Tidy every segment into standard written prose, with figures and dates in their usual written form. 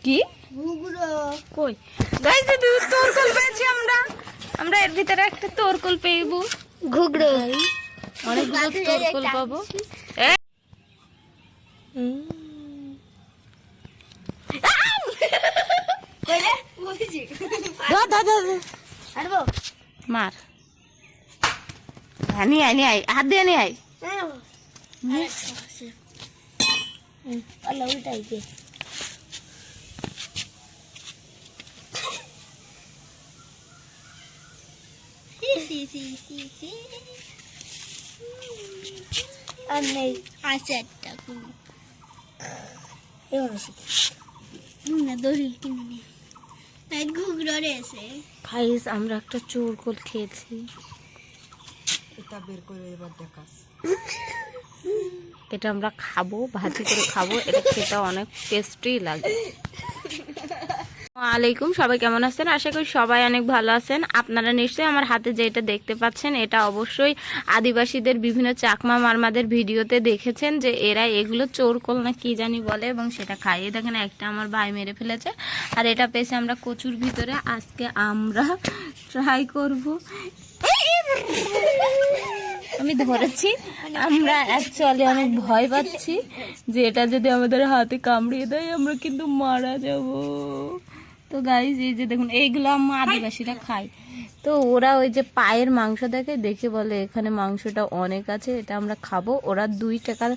কি কই গাইস তোরকল পেয়েছি আমরা এর ভিতরে একটা তোরকল পেয়েবো ঘুগরো অনেকগুলো তোরকল পাবো মার নিয়ে আয় হাত দিয়ে নিয়ে আয় উল্টাই দে আছে একটা ঘুগরো রয়েছে খাইস আমরা একটা চোরকল খেয়েছি এটা বের করে এবার দেখাস এটা আমরা খাবো ভাজি করে খাবো এটা খেতে অনেক টেস্টি লাগে আলাইকুম সবাই কেমন আছেন আশা করি সবাই অনেক ভালো আছেন আপনারা নিশ্চয়ই আমার হাতে যেটা দেখতে পাচ্ছেন এটা অবশ্যই আদিবাসীদের বিভিন্ন চাকমা মারমাদের ভিডিওতে দেখেছেন যে এরা এগুলো চোরকল না কি জানি বলে এবং সেটা খাইয়ে দেখেন একটা আমার ভাই মেরে ফেলেছে আর এটা পেয়েছে আমরা কচুর ভিতরে আজকে আমরা ট্রাই করব আমি ধরেছি আমরা অ্যাকচুয়ালি অনেক ভয় পাচ্ছি যে এটা যদি আমাদের হাতে কামড়িয়ে দেয় আমরা কিন্তু মারা যাব তো গাইজ এই যে দেখুন এইগুলো আমরা আদিবাসীরা খাই তো ওরা ওই যে পায়ের মাংস দেখে বলে এখানে মাংসটা অনেক আছে এটা আমরা খাবো ওরা 2 টাকার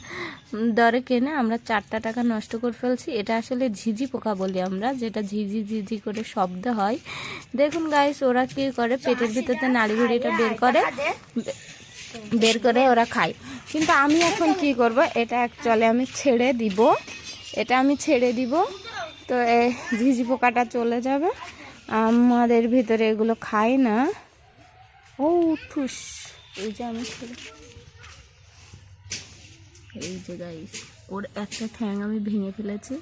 দরে কেনে আমরা 4টা টাকা নষ্ট করে ফেলছি এটা আসলে ঝিঝি পোকা বলি আমরা যেটা ঝিঝি ঝিঝি করে শব্দ হয় দেখুন গাইজ ওরা কি করে পেটের ভিতরে নাড়িভুড়িটা বের করে ওরা খায় কিন্তু আমি এখন কি করব এটা অ্যাকচুয়ালি আমি ছেড়ে দিব তো এই ঝিঝি পোকাটা চলে যাবে আমাদের ভিতরে এগুলো খায় না ও ঠুস এই যে আমি এই যে গাইস ওর একটা ঠ্যাং আমি ভেঙে ফেলেছি